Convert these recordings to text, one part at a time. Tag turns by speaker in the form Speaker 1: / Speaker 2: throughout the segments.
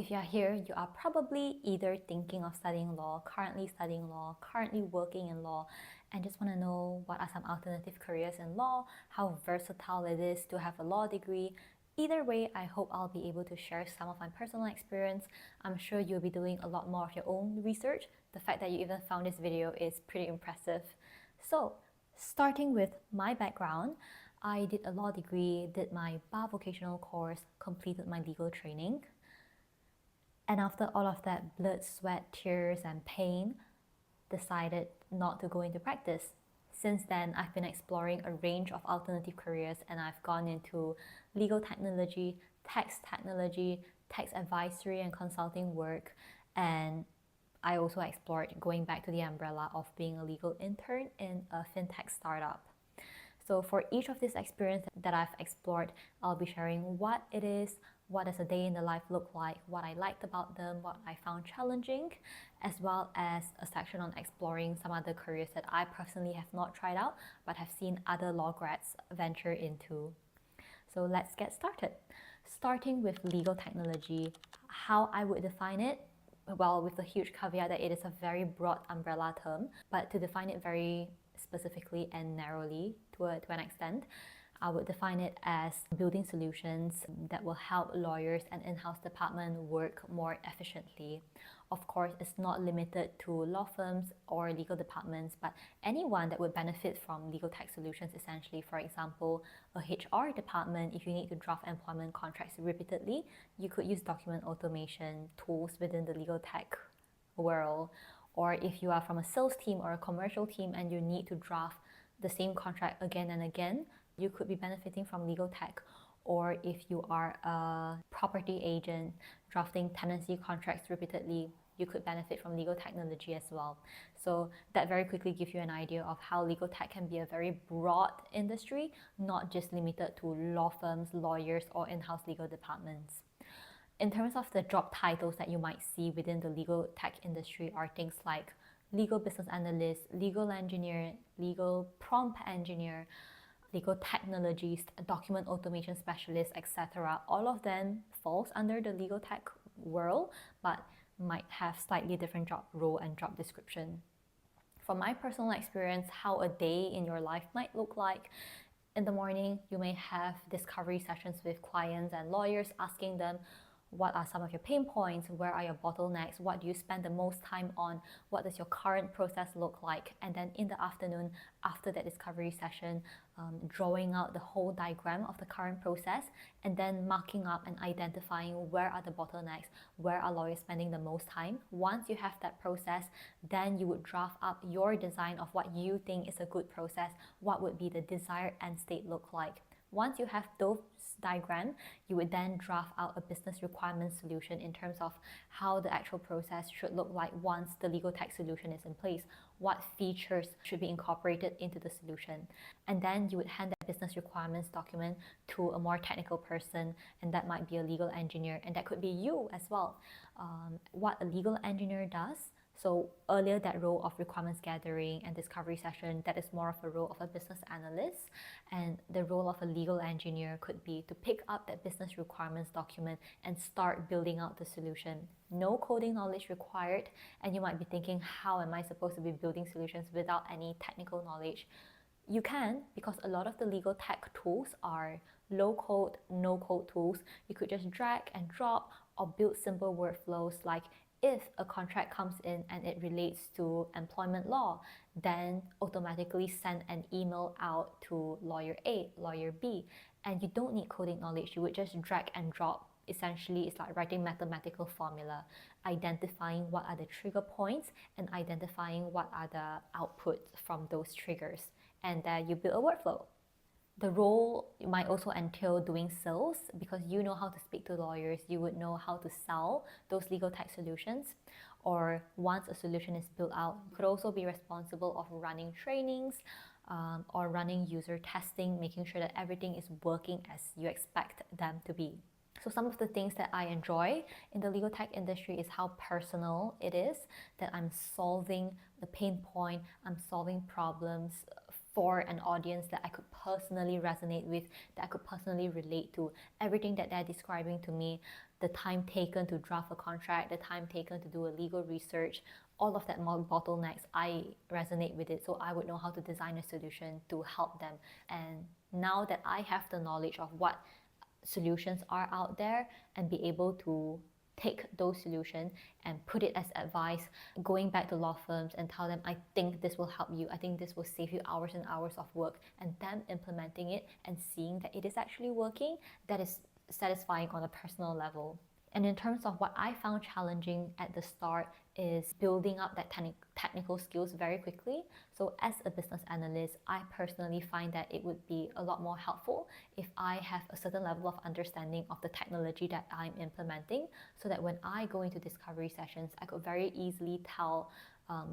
Speaker 1: if you are here, you are probably either thinking of studying law, currently working in law, and just want to know what are some alternative careers in law, how versatile it is to have a law degree. Either way, I hope I'll be able to share some of my personal experience. I'm sure you'll be doing a lot more of your own research. The fact that you even found this video is pretty impressive. So, starting with my background, I did a law degree, did my bar vocational course, completed my legal training. And after all of that blood, sweat, tears, and pain, decided not to go into practice. Since then, I've been exploring a range of alternative careers, and I've gone into legal technology, tax advisory and consulting work, and I also explored going back to the umbrella of being a legal intern in a fintech startup. So for each of these experiences that I've explored, I'll be sharing what it is, what does a day in the life look like, what I liked about them, what I found challenging, as well as a section on exploring some other careers that I personally have not tried out, but have seen other law grads venture into. So let's get started. Starting with legal technology, how I would define it, well, with the huge caveat that it is a very broad umbrella term, but to define it very specifically and narrowly to an extent, I would define it as building solutions that will help lawyers and in-house department work more efficiently. Of course, it's not limited to law firms or legal departments, but anyone that would benefit from legal tech solutions essentially. For example, a HR department, if you need to draft employment contracts repeatedly, you could use document automation tools within the legal tech world. Or if you are from a sales team or a commercial team and you need to draft the same contract again and again, you could be benefiting from legal tech. Or if you are a property agent drafting tenancy contracts repeatedly, you could benefit from legal technology as well. So that very quickly gives you an idea of how legal tech can be a very broad industry, not just limited to law firms, lawyers, or in-house legal departments. In terms of the job titles that you might see within the legal tech industry are things like legal business analyst, legal engineer, legal prompt engineer, legal technologist, document automation specialist, etc. All of them falls under the legal tech world, but might have slightly different job role and job description. From my personal experience, how a day in your life might look like. In the morning, you may have discovery sessions with clients and lawyers, asking them, what are some of your pain points? Where are your bottlenecks? What do you spend the most time on? What does your current process look like? And then in the afternoon, after that discovery session, drawing out the whole diagram of the current process, and then marking up and identifying where are the bottlenecks, where are lawyers spending the most time. Once you have that process, then you would draft up your design of what you think is a good process. What would be the desired end state look like? Once you have those diagrams, you would then draft out a business requirement solution in terms of how the actual process should look like once the legal tech solution is in place, what features should be incorporated into the solution. And then you would hand that business requirements document to a more technical person, and that might be a legal engineer, and that could be you as well. What a legal engineer does, so earlier that role of requirements gathering and discovery session, that is more of a role of a business analyst, and the role of a legal engineer could be to pick up that business requirements document and start building out the solution. No coding knowledge required, and you might be thinking, how am I supposed to be building solutions without any technical knowledge? You can, because a lot of the legal tech tools are low code, no code tools. You could just drag and drop or build simple workflows like, if a contract comes in and it relates to employment law, then automatically send an email out to lawyer A, lawyer B, and you don't need coding knowledge. You would just drag and drop. Essentially, it's like writing mathematical formula, identifying what are the trigger points and identifying what are the outputs from those triggers, and then you build a workflow. The role might also entail doing sales, because you know how to speak to lawyers, you would know how to sell those legal tech solutions. Or once a solution is built out, you could also be responsible of running trainings or running user testing, making sure that everything is working as you expect them to be. So some of the things that I enjoy in the legal tech industry is how personal it is, that I'm solving the pain point, I'm solving problems for an audience that I could personally resonate with, that I could personally relate to. Everything that they're describing to me, the time taken to draft a contract, the time taken to do a legal research, all of that bottlenecks, I resonate with it. So I would know how to design a solution to help them. And now that I have the knowledge of what solutions are out there and be able to take those solutions and put it as advice, going back to law firms and tell them, I think this will help you, I think this will save you hours and hours of work, and them implementing it and seeing that it is actually working, that is satisfying on a personal level. And in terms of what I found challenging at the start is building up that technical skills very quickly. So as a business analyst, I personally find that it would be a lot more helpful if I have a certain level of understanding of the technology that I'm implementing, so that when I go into discovery sessions, I could very easily tell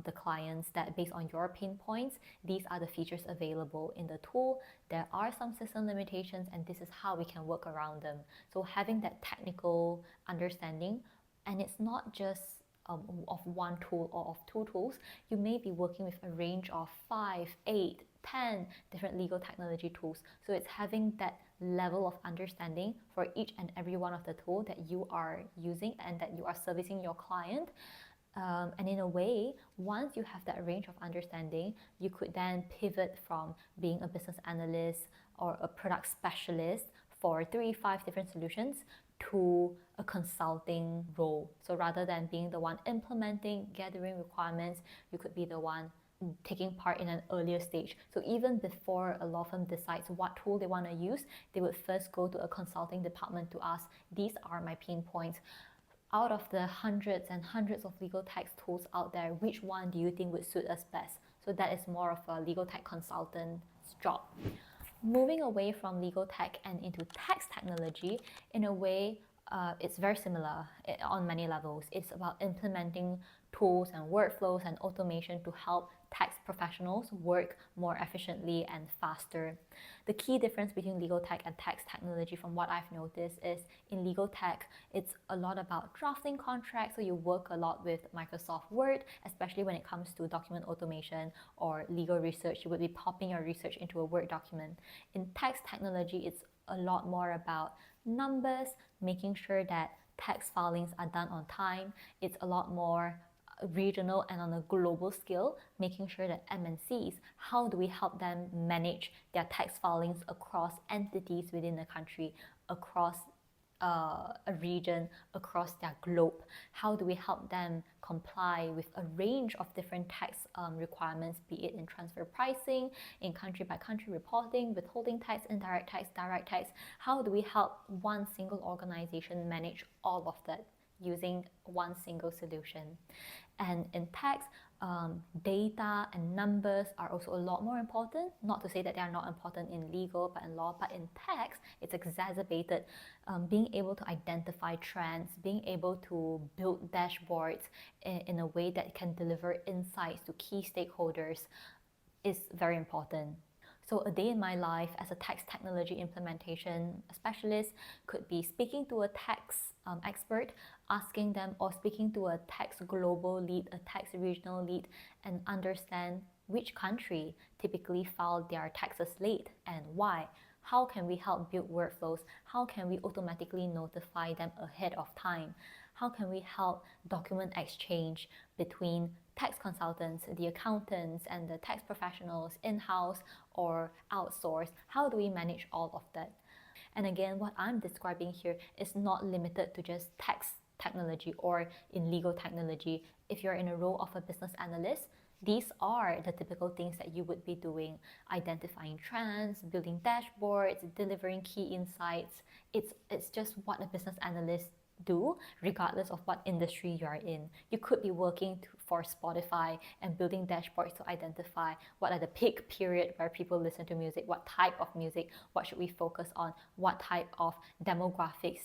Speaker 1: the clients that based on your pain points, these are the features available in the tool. There are some system limitations and this is how we can work around them. So having that technical understanding, and it's not just of one tool or of two tools, you may be working with a range of 5, 8, 10 different legal technology tools. So it's having that level of understanding for each and every one of the tools that you are using and that you are servicing your client. And in a way, once you have that range of understanding, you could then pivot from being a business analyst or a product specialist for 3, 5 different solutions to a consulting role. So rather than being the one implementing, gathering requirements, you could be the one taking part in an earlier stage. So even before a law firm decides what tool they want to use, they would first go to a consulting department to ask, these are my pain points. Out of the hundreds and hundreds of legal tech tools out there, which one do you think would suit us best? So that is more of a legal tech consultant's job. Moving away from legal tech and into tax technology, in a way, it's very similar on many levels. It's about implementing tools and workflows and automation to help tax professionals work more efficiently and faster. The key difference between legal tech and tax technology, from what I've noticed, is in legal tech, it's a lot about drafting contracts. So you work a lot with Microsoft Word, especially when it comes to document automation or legal research. You would be popping your research into a Word document. In tax technology, it's a lot more about numbers, making sure that tax filings are done on time. It's a lot more regional and on a global scale, making sure that MNCs, how do we help them manage their tax filings across entities within the country, across a region, across their globe? How do we help them comply with a range of different tax requirements, be it in transfer pricing, in country by country reporting, withholding tax, indirect tax, direct tax? How do we help one single organization manage all of that using one single solution? And in tax, data and numbers are also a lot more important. Not to say that they are not important in legal, but in law, but in tax, it's exacerbated. Being able to identify trends, being able to build dashboards in a way that can deliver insights to key stakeholders is very important. So a day in my life as a tax technology implementation specialist could be speaking to a tax expert, asking them, or speaking to a tax global lead, a tax regional lead, and understand which country typically file their taxes late and why. How can we help build workflows? How can we automatically notify them ahead of time? How can we help document exchange between tax consultants, the accountants, and the tax professionals in-house or outsourced? How do we manage all of that? And again, what I'm describing here is not limited to just tax technology or in legal technology. If you're in a role of a business analyst, these are the typical things that you would be doing: identifying trends, building dashboards, delivering key insights. It's just what a business analyst do regardless of what industry you are in. You could be working for Spotify and building dashboards to identify what are the peak period where people listen to music, what type of music, what should we focus on, what type of demographics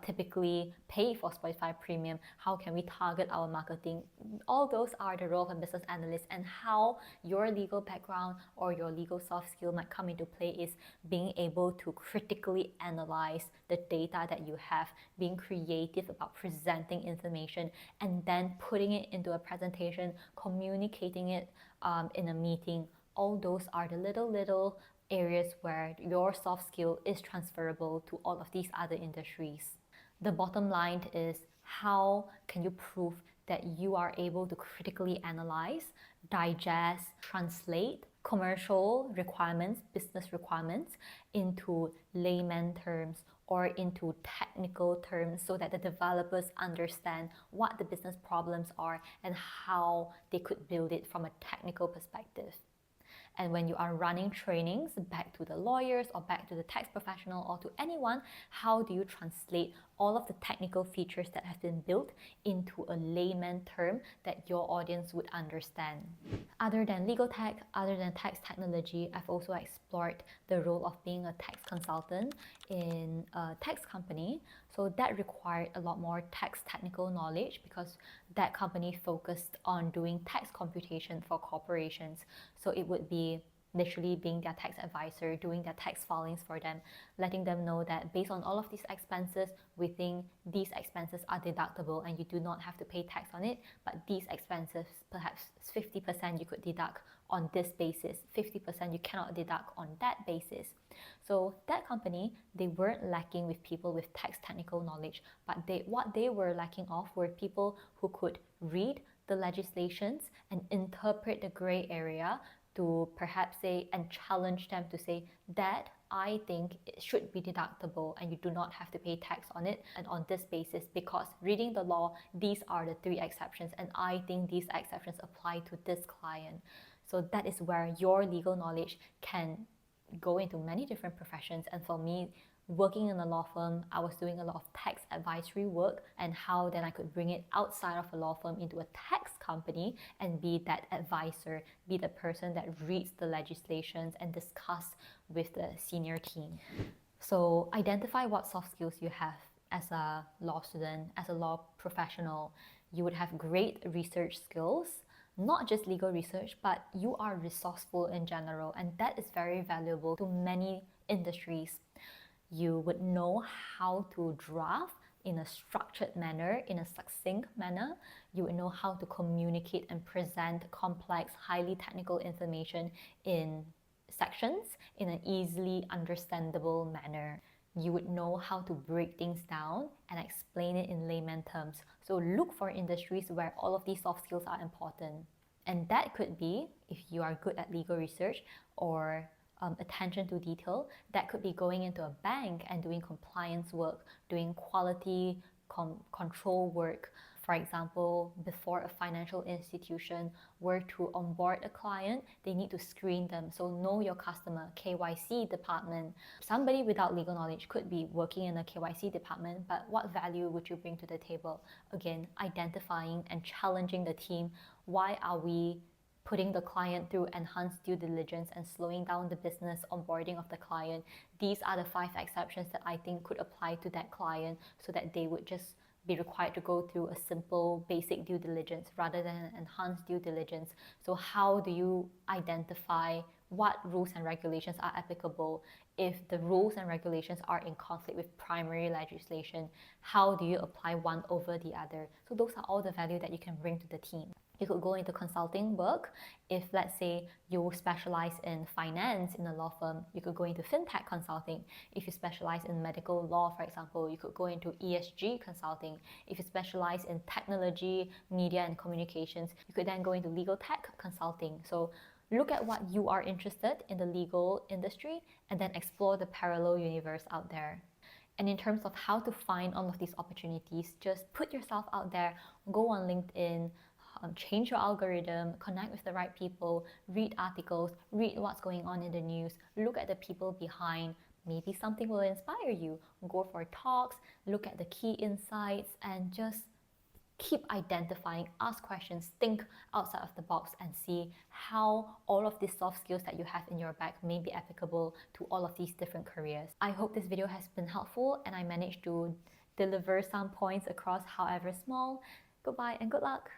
Speaker 1: typically pay for Spotify Premium, how can we target our marketing. All those are the role of a business analyst, and how your legal background or your legal soft skill might come into play is being able to critically analyze the data that you have, being creative about presenting information, and then putting it into a presentation, communicating it in a meeting. all those are the little areas where your soft skill is transferable to all of these other industries. The bottom line is, how can you prove that you are able to critically analyze, digest, translate commercial requirements, business requirements into layman terms or into technical terms so that the developers understand what the business problems are and how they could build it from a technical perspective. And when you are running trainings back to the lawyers or back to the tax professional or to anyone, how do you translate all of the technical features that have been built into a layman term that your audience would understand? Other than legal tech, other than tax technology, I've also explored the role of being a tax consultant in a tax company. So that required a lot more tax technical knowledge because that company focused on doing tax computation for corporations. So it would be literally being their tax advisor, doing their tax filings for them, letting them know that based on all of these expenses, we think these expenses are deductible and you do not have to pay tax on it, but these expenses, perhaps 50% you could deduct on this basis, 50% you cannot deduct on that basis. So that company, they weren't lacking with people with tax technical knowledge, but what they were lacking of were people who could read the legislations and interpret the gray area to perhaps say and challenge them to say that I think it should be deductible and you do not have to pay tax on it and on this basis, because reading the law, these are the 3 exceptions and I think these exceptions apply to this client. So that is where your legal knowledge can go into many different professions. And for me, working in a law firm, I was doing a lot of tax advisory work, and how then I could bring it outside of a law firm into a tax company and be that advisor, be the person that reads the legislations and discuss with the senior team. So identify what soft skills you have as a law student, as a law professional. You would have great research skills, not just legal research, but you are resourceful in general, and that is very valuable to many industries. You would know how to draft in a structured manner, in a succinct manner. You would know how to communicate and present complex, highly technical information in sections in an easily understandable manner. You would know how to break things down and explain it in layman terms. So look for industries where all of these soft skills are important. And that could be, if you are good at legal research or attention to detail, that could be going into a bank and doing compliance work, doing quality control work. For example, before a financial institution were to onboard a client, they need to screen them. So know your customer, KYC department. Somebody without legal knowledge could be working in a KYC department, but what value would you bring to the table? Again, identifying and challenging the team. Why are we putting the client through enhanced due diligence and slowing down the business onboarding of the client? These are the 5 exceptions that I think could apply to that client, so that they would just be required to go through a simple basic due diligence rather than an enhanced due diligence. So how do you identify what rules and regulations are applicable? If the rules and regulations are in conflict with primary legislation, how do you apply one over the other? So those are all the value that you can bring to the team. You could go into consulting work. If, let's say, you specialize in finance in a law firm, you could go into fintech consulting. If you specialize in medical law, for example, you could go into ESG consulting. If you specialize in technology, media, and communications, you could then go into legal tech consulting. So look at what you are interested in the legal industry and then explore the parallel universe out there. And in terms of how to find all of these opportunities, just put yourself out there, go on LinkedIn, change your algorithm, connect with the right people, read articles, read what's going on in the news, look at the people behind. Maybe something will inspire you. Go for talks, look at the key insights, and just keep identifying, ask questions, think outside of the box, and see how all of these soft skills that you have in your bag may be applicable to all of these different careers. I hope this video has been helpful and I managed to deliver some points across, however small. Goodbye and good luck.